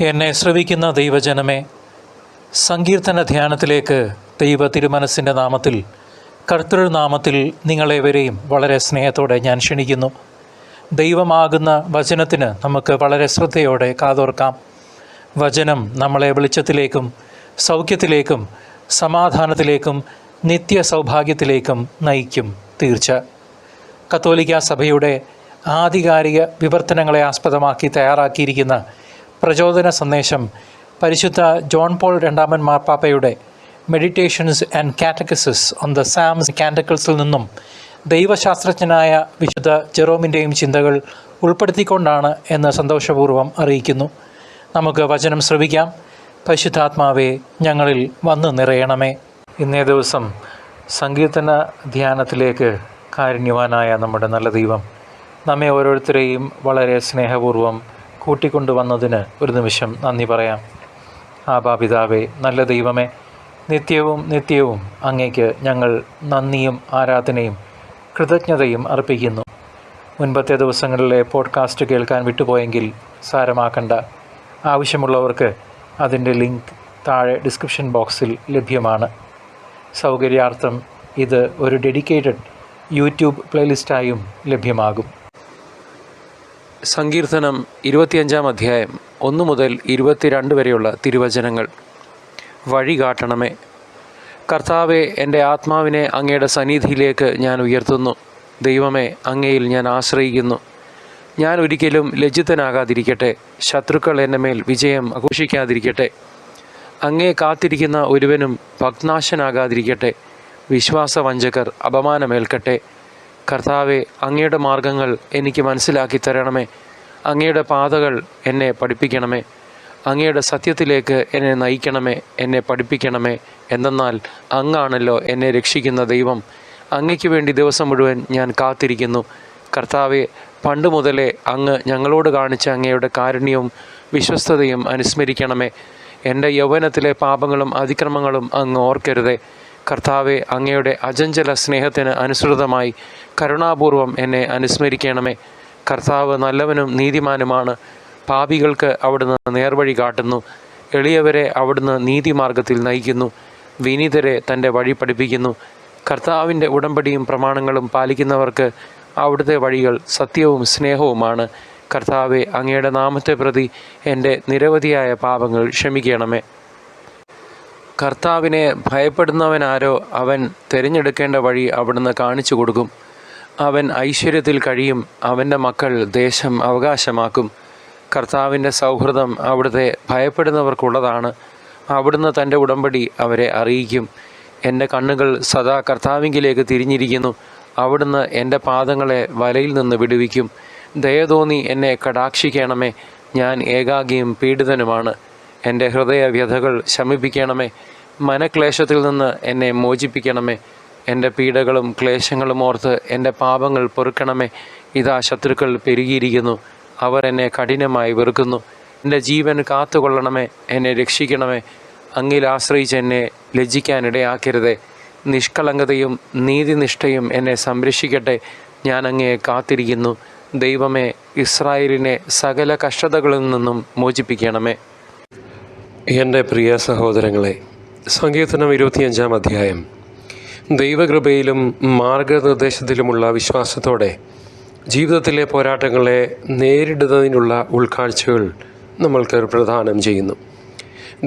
എന്നെ ശ്രവിക്കുന്ന ദൈവജനമേ, സങ്കീർത്തന ധ്യാനത്തിലേക്ക് ദൈവ തിരുമനസ്സിൻ്റെ നാമത്തിൽ, കർത്തൃനാമത്തിൽ നിങ്ങളേവരെയും വളരെ സ്നേഹത്തോടെ ഞാൻ ക്ഷണിക്കുന്നു. ദൈവമാകുന്ന വചനത്തിന് നമുക്ക് വളരെ ശ്രദ്ധയോടെ കാതോർക്കാം. വചനം നമ്മളെ വെളിച്ചത്തിലേക്കും സൗഖ്യത്തിലേക്കും സമാധാനത്തിലേക്കും നിത്യ സൗഭാഗ്യത്തിലേക്കും നയിക്കും. തീർച്ച. കത്തോലിക്ക സഭയുടെ ആധികാരിക വിവർത്തനങ്ങളെ ആസ്പദമാക്കി തയ്യാറാക്കിയിരിക്കുന്ന പ്രചോദന സന്ദേശം പരിശുദ്ധ ജോൺ പോൾ രണ്ടാമൻ മാർപ്പാപ്പയുടെ meditations and catechesis on the psalms കാൻറ്റക്കിൾസിൽ നിന്നും ദൈവശാസ്ത്രജ്ഞനായ വിശുദ്ധ ജെറോമിൻ്റെയും ചിന്തകൾ ഉൾപ്പെടുത്തിക്കൊണ്ടാണ് എന്ന് സന്തോഷപൂർവ്വം അറിയിക്കുന്നു. നമുക്ക് വചനം ശ്രവിക്കാം. പരിശുദ്ധാത്മാവേ, ഞങ്ങളിൽ വന്നു നിറയണമേ. ഇന്നേ ദിവസം സങ്കീർത്തന ധ്യാനത്തിലേക്ക് കാരുണ്യവാനായ നമ്മുടെ നല്ല ദൈവം നമ്മെ ഓരോരുത്തരെയും വളരെ സ്നേഹപൂർവ്വം കൂട്ടിക്കൊണ്ടുവന്നതിന് ഒരു നിമിഷം നന്ദി പറയാം. ആബാപിതാവേ, നല്ല ദൈവമേ, നിത്യവും അങ്ങേക്ക് ഞങ്ങൾ നന്ദിയും ആരാധനയും കൃതജ്ഞതയും അർപ്പിക്കുന്നു. മുൻപത്തെ ദിവസങ്ങളിലെ പോഡ്കാസ്റ്റ് കേൾക്കാൻ വിട്ടുപോയെങ്കിൽ സാരമാക്കണ്ട. ആവശ്യമുള്ളവർക്ക് അതിൻ്റെ ലിങ്ക് താഴെ ഡിസ്ക്രിപ്ഷൻ ബോക്സിൽ ലഭ്യമാണ്. സൗകര്യാർത്ഥം ഇത് ഒരു ഡെഡിക്കേറ്റഡ് യൂട്യൂബ് പ്ലേലിസ്റ്റായും ലഭ്യമാകും. സങ്കീർത്തനം 25-ാം അധ്യായം 1 മുതൽ 22 വരെയുള്ള തിരുവചനങ്ങൾ. വഴി കാട്ടണമേ. കർത്താവെ, എൻ്റെ ആത്മാവിനെ അങ്ങയുടെ സന്നിധിയിലേക്ക് ഞാൻ ഉയർത്തുന്നു. ദൈവമേ, അങ്ങയിൽ ഞാൻ ആശ്രയിക്കുന്നു. ഞാൻ ഒരിക്കലും ലജ്ജിതനാകാതിരിക്കട്ടെ. ശത്രുക്കൾ എൻ്റെ മേൽ വിജയം ആഘോഷിക്കാതിരിക്കട്ടെ. അങ്ങയെ കാത്തിരിക്കുന്ന ഒരുവനും ഭഗ്നാശനാകാതിരിക്കട്ടെ. വിശ്വാസവഞ്ചകർ അപമാനമേൽക്കട്ടെ. കർത്താവെ, അങ്ങയുടെ മാർഗങ്ങൾ എനിക്ക് മനസ്സിലാക്കി തരണമേ. അങ്ങയുടെ പാതകൾ എന്നെ പഠിപ്പിക്കണമേ. അങ്ങയുടെ സത്യത്തിലേക്ക് എന്നെ നയിക്കണമേ, എന്നെ പഠിപ്പിക്കണമേ. എന്തെന്നാൽ അങ്ങാണല്ലോ എന്നെ രക്ഷിക്കുന്ന ദൈവം. അങ്ങയ്ക്ക് വേണ്ടി ദിവസം മുഴുവൻ ഞാൻ കാത്തിരിക്കുന്നു. കർത്താവെ, പണ്ട് മുതലേ അങ്ങ് ഞങ്ങളോട് കാണിച്ച അങ്ങയുടെ കാരുണ്യവും വിശ്വസ്തതയും അനുസ്മരിക്കണമേ. എൻ്റെ യൗവനത്തിലെ പാപങ്ങളും അതിക്രമങ്ങളും അങ്ങ് ഓർക്കരുതേ. കർത്താവെ, അങ്ങയുടെ അചഞ്ചല സ്നേഹത്തിന് അനുസൃതമായി കരുണാപൂർവം എന്നെ അനുസ്മരിക്കണമേ. കർത്താവ് നല്ലവനും നീതിമാനുമാണ്. പാപികൾക്ക് അവിടുന്ന് നേർവഴി കാട്ടുന്നു. എളിയവരെ അവിടുന്ന് നീതിമാർഗത്തിൽ നയിക്കുന്നു. വിനീതരെ തൻ്റെ വഴി പഠിപ്പിക്കുന്നു. കർത്താവിൻ്റെ ഉടമ്പടിയും പ്രമാണങ്ങളും പാലിക്കുന്നവർക്ക് അവിടുത്തെ വഴികൾ സത്യവും സ്നേഹവുമാണ്. കർത്താവെ, അങ്ങയുടെ നാമത്തെ പ്രതി എൻ്റെ നിരവധിയായ പാപങ്ങൾ ക്ഷമിക്കണമേ. കർത്താവിനെ ഭയപ്പെടുന്നവനാരോ അവൻ തിരഞ്ഞെടുക്കേണ്ട വഴി അവിടുന്ന് കാണിച്ചു കൊടുക്കും. അവൻ ഐശ്വര്യത്തിൽ കഴിയും. അവൻ്റെ മക്കൾ ദേശം അവകാശമാക്കും. കർത്താവിൻ്റെ സൗഹൃദം അവിടുത്തെ ഭയപ്പെടുന്നവർക്കുള്ളതാണ്. അവിടുന്ന് തൻ്റെ ഉടമ്പടി അവരെ അറിയിക്കും. എൻ്റെ കണ്ണുകൾ സദാ കർത്താവിങ്കിലേക്ക് തിരിഞ്ഞിരിക്കുന്നു. അവിടുന്ന് എൻ്റെ പാദങ്ങളെ വലയിൽ നിന്ന് വിടുവിക്കും. ദയതോന്നി എന്നെ കടാക്ഷിക്കണമേ. ഞാൻ ഏകാകിയും പീഡിതനുമാണ്. എൻ്റെ ഹൃദയവ്യഥകൾ ശമിപ്പിക്കണമേ. മനക്ലേശത്തിൽ നിന്ന് എന്നെ മോചിപ്പിക്കണമേ. എൻ്റെ പീഡകളും ക്ലേശങ്ങളും ഓർത്ത് എൻ്റെ പാപങ്ങൾ പൊറുക്കണമേ. ഇതാ ശത്രുക്കൾ പെരുകിയിരിക്കുന്നു. അവർ എന്നെ കഠിനമായി വെറുക്കുന്നു. എൻ്റെ ജീവൻ കാത്തുകൊള്ളണമേ. എന്നെ രക്ഷിക്കണമേ. അങ്ങിൽ ആശ്രയിച്ച് എന്നെ ലജ്ജിക്കാനിടയാക്കരുതേ. നിഷ്കളങ്കതയും നീതിനിഷ്ഠയും എന്നെ സംരക്ഷിക്കട്ടെ. ഞാൻ അങ്ങയെ കാത്തിരിക്കുന്നു. ദൈവമേ, ഇസ്രായേലിനെ സകല കഷ്ടതകളിൽ നിന്നും മോചിപ്പിക്കണമേ. എൻ്റെ പ്രിയ സഹോദരങ്ങളെ, സങ്കീർത്തനം 25-ാം അധ്യായം ദൈവകൃപയിലും മാർഗനിർദ്ദേശത്തിലുമുള്ള വിശ്വാസത്തോടെ ജീവിതത്തിലെ പോരാട്ടങ്ങളെ നേരിടുന്നതിനുള്ള ഉൾക്കാഴ്ചകൾ നമ്മൾക്ക് പ്രദാനം ചെയ്യുന്നു.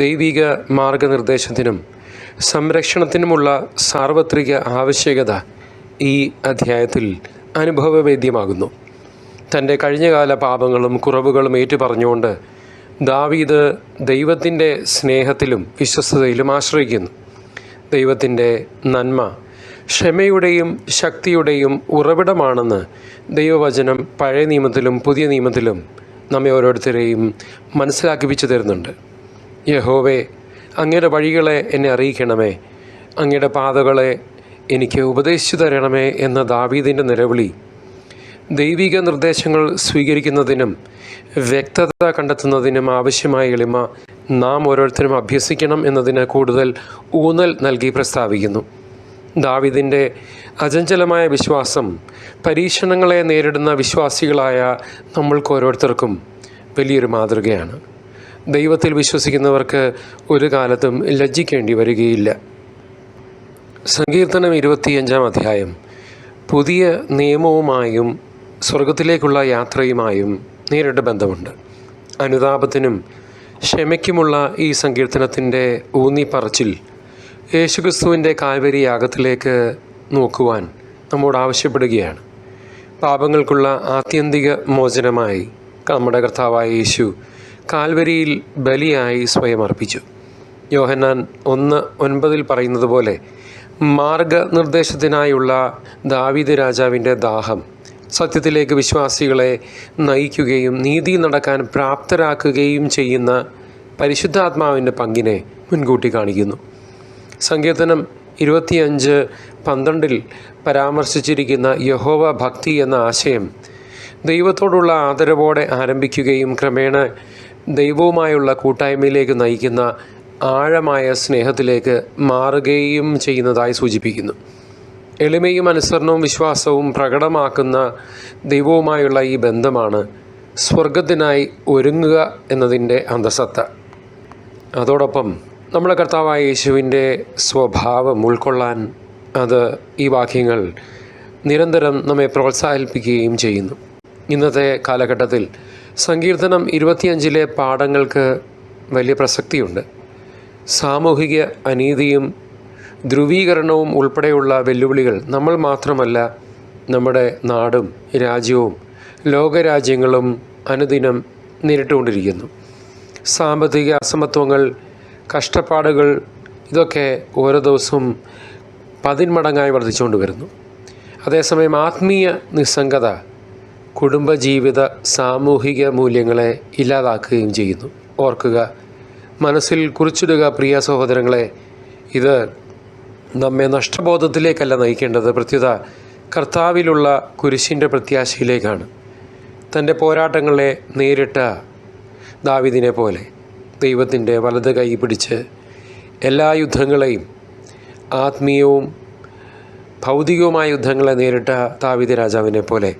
ദൈവിക മാർഗനിർദ്ദേശത്തിനും സംരക്ഷണത്തിനുമുള്ള സാർവത്രിക ആവശ്യകത ഈ അധ്യായത്തിൽ അനുഭവവേദ്യമാകുന്നു. തൻ്റെ കഴിഞ്ഞകാല പാപങ്ങളും കുറവുകളും ഏറ്റുപറഞ്ഞുകൊണ്ട് ദാവീദ് ദൈവത്തിൻ്റെ സ്നേഹത്തിലും വിശ്വസ്തതയിലും ആശ്രയിക്കുന്നു. ദൈവത്തിൻ്റെ നന്മ ക്ഷമയുടെയും ശക്തിയുടെയും ഉറവിടമാണെന്ന് ദൈവവചനം പഴയ നിയമത്തിലും പുതിയ നിയമത്തിലും നമ്മെ ഓരോരുത്തരെയും മനസ്സിലാക്കിപ്പിച്ചു തരുന്നുണ്ട്. യഹോവേ, അങ്ങയുടെ വഴികളെ എന്നെ അറിയിക്കണമേ. അങ്ങയുടെ പാതകളെ എനിക്ക് ഉപദേശിച്ചു തരണമേ എന്ന ദാവീദിൻ്റെ നിലവിളി ദൈവിക നിർദ്ദേശങ്ങൾ സ്വീകരിക്കുന്നതിനും വ്യക്തത കണ്ടെത്തുന്നതിനും ആവശ്യമായ എളിമ നാം ഓരോരുത്തരും അഭ്യസിക്കണം എന്നതിന് കൂടുതൽ ഊന്നൽ നൽകി പ്രസ്താവിക്കുന്നു. ദാവീദിൻ്റെ അചഞ്ചലമായ വിശ്വാസം പരീക്ഷണങ്ങളെ നേരിടുന്ന വിശ്വാസികളായ നമ്മൾക്ക് ഓരോരുത്തർക്കും വലിയൊരു മാതൃകയാണ്. ദൈവത്തിൽ വിശ്വസിക്കുന്നവർക്ക് ഒരു കാലത്തും ലജ്ജിക്കേണ്ടി വരികയില്ല. സങ്കീർത്തനം 25 അധ്യായം പുതിയ നിയമവുമായും സ്വർഗത്തിലേക്കുള്ള യാത്രയുമായും നേരിട്ട് ബന്ധമുണ്ട്. അനുതാപത്തിനും ക്ഷമയ്ക്കുമുള്ള ഈ സങ്കീർത്തനത്തിൻ്റെ ഊന്നിപ്പറച്ചിൽ യേശുക്രിസ്തുവിൻ്റെ കാൽവരി യാഗത്തിലേക്ക് നോക്കുവാൻ നമ്മോട് ആവശ്യപ്പെടുകയാണ്. പാപങ്ങൾക്കുള്ള ആത്യന്തിക മോചനമായി നമ്മുടെ കർത്താവായ യേശു കാൽവരിയിൽ ബലിയായി സ്വയം അർപ്പിച്ചു. യോഹന്നാൻ 1:9 പറയുന്നത് പോലെ മാർഗനിർദ്ദേശത്തിനായുള്ള ദാവീദ് രാജാവിൻ്റെ ദാഹം സത്യത്തിലേക്ക് വിശ്വാസികളെ നയിക്കുകയും നീതി നടക്കാൻ പ്രാപ്തരാക്കുകയും ചെയ്യുന്ന പരിശുദ്ധാത്മാവിൻ്റെ പങ്കിനെ മുൻകൂട്ടി കാണിക്കുന്നു. സങ്കീർത്തനം 25:12 പരാമർശിച്ചിരിക്കുന്ന യഹോവ ഭക്തി എന്ന ആശയം ദൈവത്തോടുള്ള ആദരവോടെ ആരംഭിക്കുകയും ക്രമേണ ദൈവവുമായുള്ള കൂട്ടായ്മയിലേക്ക് നയിക്കുന്ന ആഴമായ സ്നേഹത്തിലേക്ക് മാറുകയും ചെയ്യുന്നതായി സൂചിപ്പിക്കുന്നു. എളിമയും അനുസരണവും വിശ്വാസവും പ്രകടമാക്കുന്ന ദൈവവുമായുള്ള ഈ ബന്ധമാണ് സ്വർഗത്തിനായി ഒരുങ്ങുക എന്നതിൻ്റെ അന്തസത്ത. അതോടൊപ്പം നമ്മുടെ കർത്താവായ യേശുവിൻ്റെ സ്വഭാവം ഉൾക്കൊള്ളാൻ ഈ വാക്യങ്ങൾ നിരന്തരം നമ്മെ പ്രോത്സാഹിപ്പിക്കുകയും ചെയ്യുന്നു. ഇന്നത്തെ കാലഘട്ടത്തിൽ സങ്കീർത്തനം 25 പാഠങ്ങൾക്ക് വലിയ പ്രസക്തിയുണ്ട്. സാമൂഹിക അനീതിയും ധ്രുവീകരണവും ഉൾപ്പെടെയുള്ള വെല്ലുവിളികൾ നമ്മൾ മാത്രമല്ല, നമ്മുടെ നാടും രാജ്യവും ലോകരാജ്യങ്ങളും അനുദിനം നേരിട്ടുകൊണ്ടിരിക്കുന്നു. സാമ്പത്തിക അസമത്വങ്ങൾ, കഷ്ടപ്പാടുകൾ ഇതൊക്കെ ഓരോ ദിവസവും 10 മടങ്ങായി വർദ്ധിച്ചുകൊണ്ട് വരുന്നു. അതേസമയം ആത്മീയ നിസ്സംഗത കുടുംബജീവിത സാമൂഹിക മൂല്യങ്ങളെ ഇല്ലാതാക്കുകയും ചെയ്യുന്നു. ഓർക്കുക, മനസ്സിൽ കുറിച്ചിടുക പ്രിയ സഹോദരങ്ങളെ, ഇത് നമ്മെ നഷ്ടബോധത്തിലേക്കല്ല നയിക്കേണ്ടത്, പ്രത്യുത കർത്താവിലുള്ള കുരിശിൻ്റെ പ്രത്യാശയിലേക്കാണ്. തൻ്റെ പോരാട്ടങ്ങളെ നേരിട്ട ദാവീദിനെ പോലെ ദൈവത്തിൻ്റെ വലത് കൈ പിടിച്ച് എല്ലാ യുദ്ധങ്ങളെയും, ആത്മീയവും ഭൗതികവുമായ യുദ്ധങ്ങളെ നേരിട്ട ദാവീദ് രാജാവിനെ പോലെ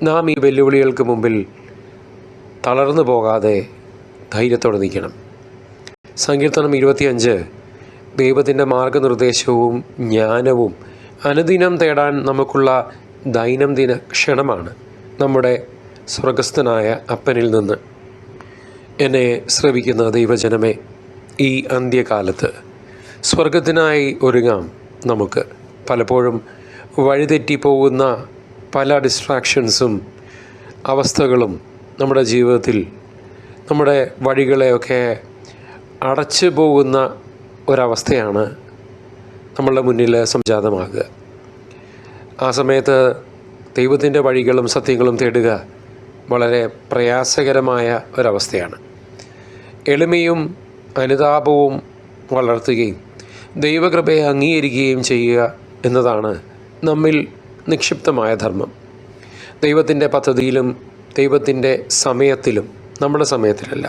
നാം ഈ വെല്ലുവിളികൾക്ക് മുമ്പിൽ തളർന്നു പോകാതെ ധൈര്യത്തോടെ നിൽക്കണം. സങ്കീർത്തനം 25 ദൈവത്തിൻ്റെ മാർഗനിർദ്ദേശവും ജ്ഞാനവും അനുദിനം തേടാൻ നമുക്കുള്ള ദൈനംദിന ക്ഷണമാണ് നമ്മുടെ സ്വർഗസ്ഥനായ അപ്പനിൽ നിന്ന്. എന്നെ ശ്രവിക്കുന്ന ദൈവജനമേ, ഈ അന്ത്യകാലത്ത് സ്വർഗത്തിനായി ഒരുങ്ങാം. നമുക്ക് പലപ്പോഴും വഴിതെറ്റിപ്പോകുന്ന പല ഡിസ്ട്രാക്ഷൻസും അവസ്ഥകളും നമ്മുടെ ജീവിതത്തിൽ നമ്മുടെ വഴികളെയൊക്കെ അടച്ചു പോകുന്ന ഒരവസ്ഥയാണ് നമ്മളുടെ മുന്നിൽ സംജാതമാകുക. ആ സമയത്ത് ദൈവത്തിൻ്റെ വഴികളും സത്യങ്ങളും തേടുക വളരെ പ്രയാസകരമായ ഒരവസ്ഥയാണ്. എളിമയും അനുതാപവും വളർത്തുകയും ദൈവകൃപയെ അംഗീകരിക്കുകയും ചെയ്യുക എന്നതാണ് നമ്മിൽ നിക്ഷിപ്തമായ ധർമ്മം. ദൈവത്തിൻ്റെ പദ്ധതിയിലും ദൈവത്തിൻ്റെ സമയത്തിലും, നമ്മുടെ സമയത്തിലല്ല.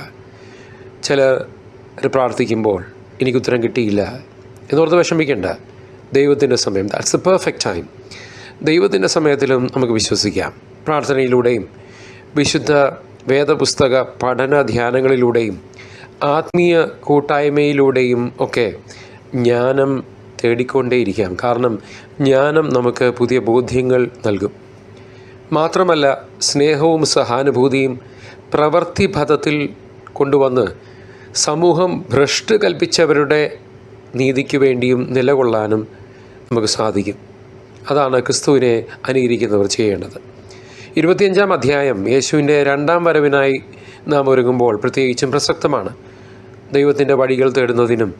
ചിലർ പ്രാർത്ഥിക്കുമ്പോൾ എനിക്ക് ഉത്തരം കിട്ടിയില്ല എന്നോർത്ത് വിഷമിക്കേണ്ട. ദൈവത്തിൻ്റെ സമയം, ദാറ്റ്സ് ദ പെർഫെക്റ്റ് ടൈം. ദൈവത്തിൻ്റെ സമയത്തിലും നമുക്ക് വിശ്വസിക്കാം. പ്രാർത്ഥനയിലൂടെയും വിശുദ്ധ വേദപുസ്തക പഠന ധ്യാനങ്ങളിലൂടെയും ആത്മീയ കൂട്ടായ്മയിലൂടെയും ഒക്കെ ജ്ഞാനം തേടിക്കൊണ്ടേയിരിക്കാം. കാരണം ജ്ഞാനം നമുക്ക് പുതിയ ബോധ്യങ്ങൾ നൽകും. മാത്രമല്ല, സ്നേഹവും സഹാനുഭൂതിയും പ്രവൃത്തിപഥത്തിൽ കൊണ്ടുവന്ന് സമൂഹം ഭ്രഷ്ട് കൽപ്പിച്ചവരുടെ നീതിക്ക് വേണ്ടിയും നിലകൊള്ളാനും നമുക്ക് സാധിക്കും. അതാണ് ക്രിസ്തുവിനെ അനുകരിക്കുന്നവർ ചെയ്യേണ്ടത്. 25 അധ്യായം യേശുവിൻ്റെ 2ാം വരവിനായി നാം ഒരുങ്ങുമ്പോൾ പ്രത്യേകിച്ചും പ്രസക്തമാണ്. ദൈവത്തിൻ്റെ വഴികൾ തേടുന്നതിനും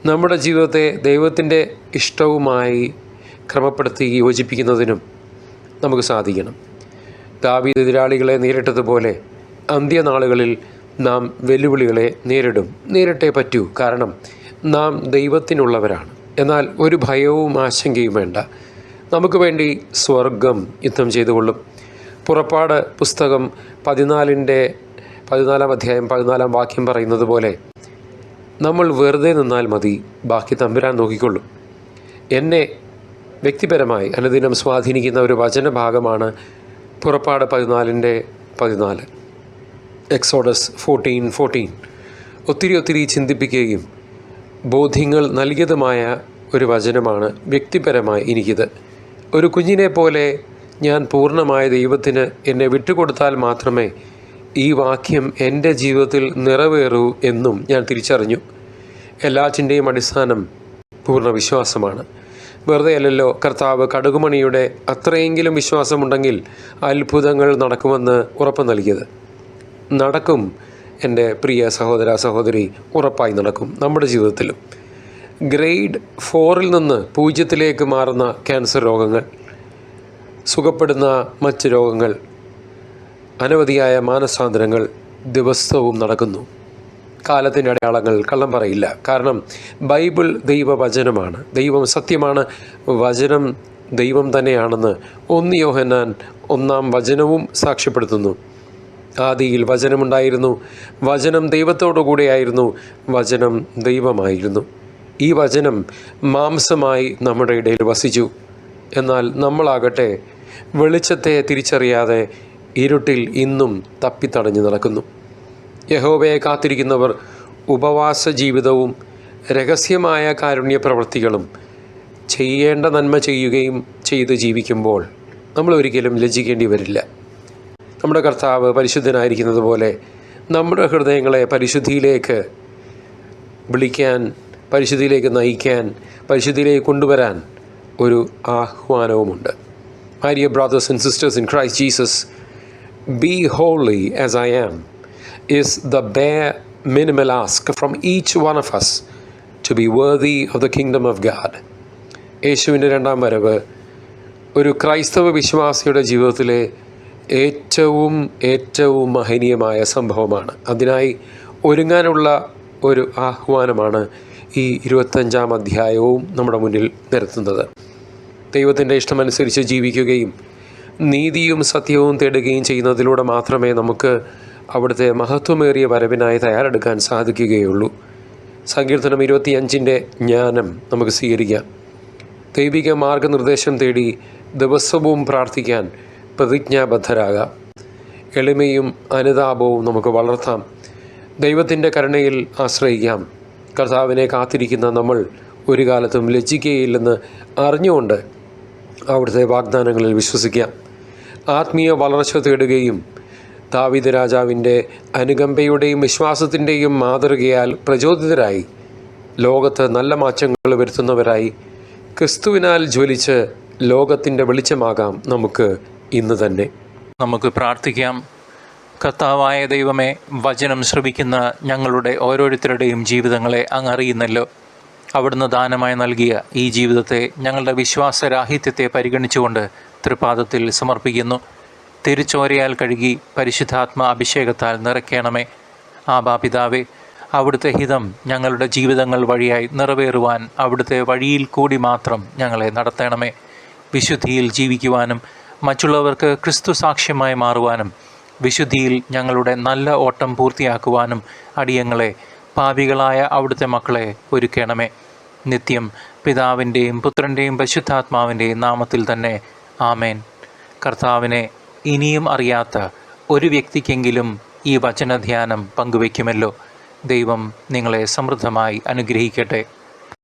നമ്മുടെ ജീവിതത്തെ ദൈവത്തിൻ്റെ ഇഷ്ടവുമായി ക്രമപ്പെടുത്തി യോജിപ്പിക്കുന്നതിനും നമുക്ക് സാധിക്കണം. ദാവീദ് എതിരാളികളെ നേരിട്ടതുപോലെ അന്ത്യനാളുകളിൽ നാം വെല്ലുവിളികളെ നേരിട്ടേ പറ്റൂ. കാരണം നാം ദൈവത്തിനുള്ളവരാണ്. എന്നാൽ ഒരു ഭയവും ആശങ്കയും വേണ്ട. നമുക്ക് വേണ്ടി സ്വർഗം യുദ്ധം ചെയ്തുകൊള്ളും. പുറപ്പാട് പുസ്തകം 14-ാം അധ്യായം 14-ാം വാക്യം പറയുന്നത് പോലെ നമ്മൾ വെറുതെ നിന്നാൽ മതി, ബാക്കി തമ്പുരാൻ നോക്കിക്കൊള്ളും. എന്നെ വ്യക്തിപരമായി അനുദിനം സ്വാധീനിക്കുന്ന ഒരു വചനഭാഗമാണ് പുറപ്പാട് 14-14, എക്സോഡസ് 14:14. ഒത്തിരി ചിന്തിപ്പിക്കുകയും ബോധ്യങ്ങൾ നൽകിയതുമായ ഒരു വചനമാണ് വ്യക്തിപരമായി എനിക്കിത്. ഒരു കുഞ്ഞിനെ പോലെ ഞാൻ പൂർണ്ണമായ ദൈവത്തിന് എന്നെ വിട്ടുകൊടുത്താൽ മാത്രമേ ഈ വാക്യം എൻ്റെ ജീവിതത്തിൽ നിറവേറൂ എന്നും ഞാൻ തിരിച്ചറിഞ്ഞു. എല്ലാറ്റിൻ്റെയും അടിസ്ഥാനം പൂർണ്ണ വിശ്വാസമാണ്. വെറുതെ അല്ലല്ലോ കർത്താവ് കടുകുമണിയുടെ അത്രയെങ്കിലും വിശ്വാസമുണ്ടെങ്കിൽ അത്ഭുതങ്ങൾ നടക്കുമെന്ന് ഉറപ്പ് നൽകിയത്. നടക്കും എൻ്റെ പ്രിയ സഹോദര സഹോദരി, ഉറപ്പായി നടക്കും നമ്മുടെ ജീവിതത്തിലും. ഗ്രേഡ് 4 നിന്ന് 0 മാറുന്ന ക്യാൻസർ രോഗങ്ങൾ, സുഖപ്പെടുന്ന മറ്റ് രോഗങ്ങൾ, അനവധിയായ മാനസാന്തരങ്ങൾ ദിവസവും നടക്കുന്നു. കാലത്തിൻ്റെ അടയാളങ്ങൾ കള്ളം പറയില്ല. കാരണം ബൈബിൾ ദൈവവചനമാണ്, ദൈവം സത്യമാണ്, വചനം ദൈവം തന്നെയാണെന്ന് 1 യോഹന്നാൻ 1 വചനവും സാക്ഷ്യപ്പെടുത്തുന്നു. ആദിയിൽ വചനമുണ്ടായിരുന്നു, വചനം ദൈവത്തോടു കൂടെയായിരുന്നു, വചനം ദൈവമായിരുന്നു. ഈ വചനം മാംസമായി നമ്മുടെ ഇടയിൽ വസിച്ചു. എന്നാൽ നമ്മളാകട്ടെ വെളിച്ചത്തെ തിരിച്ചറിയാതെ ഇരുട്ടിൽ ഇന്നും തപ്പിത്തടഞ്ഞു നടക്കുന്നു. യഹോവയെ കാത്തിരിക്കുന്നവർ ഉപവാസ ജീവിതവും രഹസ്യമായ കാരുണ്യ പ്രവൃത്തികളും ചെയ്യേണ്ട നന്മ ചെയ്യുകയും ചെയ്ത് ജീവിക്കുമ്പോൾ നമ്മൾ ഒരിക്കലും ലജ്ജിക്കേണ്ടി വരില്ല. നമ്മുടെ കർത്താവ് പരിശുദ്ധനായിരിക്കുന്നത് പോലെ നമ്മുടെ ഹൃദയങ്ങളെ പരിശുദ്ധിയിലേക്ക് വിളിക്കാൻ, പരിശുദ്ധിയിലേക്ക് നയിക്കാൻ, പരിശുദ്ധിയിലേക്ക് കൊണ്ടുവരാൻ ഒരു ആഹ്വാനവുമുണ്ട്. My dear brothers and sisters in Christ Jesus, be holy as I am is the bare minimal ask from each one of us to be worthy of the kingdom of God. യേശുവിൻ്റെ 2ാം വരവ് ഒരു ക്രൈസ്തവ വിശ്വാസിയുടെ ജീവിതത്തിലെ ഏറ്റവും മഹനീയമായ സംഭവമാണ്. അതിനായി ഒരുങ്ങാനുള്ള ഒരു ആഹ്വാനമാണ് ഈ 25-ാം അധ്യായവും നമ്മുടെ മുന്നിൽ നിരത്തുന്നത്. ദൈവത്തിൻ്റെ ഇഷ്ടമനുസരിച്ച് ജീവിക്കുകയും നീതിയും സത്യവും തേടുകയും ചെയ്യുന്നതിലൂടെ മാത്രമേ നമുക്ക് അവിടുത്തെ മഹത്വമേറിയ വരവിനായി തയ്യാറെടുക്കാൻ സാധിക്കുകയുള്ളൂ. സങ്കീർത്തനം 25-ൻ്റെ ജ്ഞാനം നമുക്ക് സ്വീകരിക്കാം. ദൈവിക മാർഗനിർദ്ദേശം തേടി ദിവസവും പ്രാർത്ഥിക്കാൻ പ്രതിജ്ഞാബദ്ധരാകാം. എളിമയും അനുതാപവും നമുക്ക് വളർത്താം. ദൈവത്തിൻ്റെ കരുണയിൽ ആശ്രയിക്കാം. കർത്താവിനെ കാത്തിരിക്കുന്ന നമ്മൾ ഒരു കാലത്തും ലജ്ജിക്കുകയില്ലെന്ന് അറിഞ്ഞുകൊണ്ട് അവിടുത്തെ വാഗ്ദാനങ്ങളിൽ വിശ്വസിക്കാം. ആത്മീയ വളർച്ച തേടുകയും ദാവീദ് രാജാവിൻ്റെ അനുകമ്പയുടെയും വിശ്വാസത്തിൻ്റെയും മാതൃകയാൽ പ്രചോദിതരായി ലോകത്ത് നല്ല മാറ്റങ്ങൾ വരുത്തുന്നവരായി ക്രിസ്തുവിനാൽ ജ്വലിച്ച് ലോകത്തിൻ്റെ വെളിച്ചമാകാം നമുക്ക് ഇന്ന് തന്നെ. നമുക്ക് പ്രാർത്ഥിക്കാം. കർത്താവായ ദൈവമേ, വചനം ശ്രവിക്കുന്ന ഞങ്ങളുടെ ഓരോരുത്തരുടെയും ജീവിതങ്ങളെ അങ്ങ് അറിയുന്നല്ലോ. അവിടുന്ന് ദാനമായി നൽകിയ ഈ ജീവിതത്തെ ഞങ്ങളുടെ വിശ്വാസരാഹിത്യത്തെ പരിഗണിച്ചുകൊണ്ട് തൃപാദത്തിൽ സമർപ്പിക്കുന്നു. തിരുച്ചോരയാൽ കഴുകി പരിശുദ്ധാത്മ അഭിഷേകത്താൽ നിറയ്ക്കണമേ. ആബാ പിതാവേ, അവിടുത്തെ ഹിതം ഞങ്ങളുടെ ജീവിതങ്ങൾ വഴിയായി നിറവേറുവാൻ അവിടുത്തെ വഴിയിൽ കൂടി മാത്രം ഞങ്ങളെ നടത്തണമേ. വിശുദ്ധിയിൽ ജീവിക്കുവാനും മറ്റുള്ളവർക്ക് ക്രിസ്തു സാക്ഷ്യമായി മാറുവാനും വിശുദ്ധിയിൽ ഞങ്ങളുടെ നല്ല ഓട്ടം പൂർത്തിയാക്കുവാനും അടിയങ്ങളെ, പാപികളായ അവിടുത്തെ മക്കളെ ഒരുക്കണമേ. നിത്യം പിതാവിൻ്റെയും പുത്രൻ്റെയും പരിശുദ്ധാത്മാവിൻ്റെയും നാമത്തിൽ തന്നെ ആമേൻ. കർത്താവിനെ ഇനിയും അറിയാത്ത ഒരു വ്യക്തിക്കെങ്കിലും ഈ വചനധ്യാനം പങ്കുവയ്ക്കുമല്ലോ. ദൈവം നിങ്ങളെ സമൃദ്ധമായി അനുഗ്രഹിക്കട്ടെ.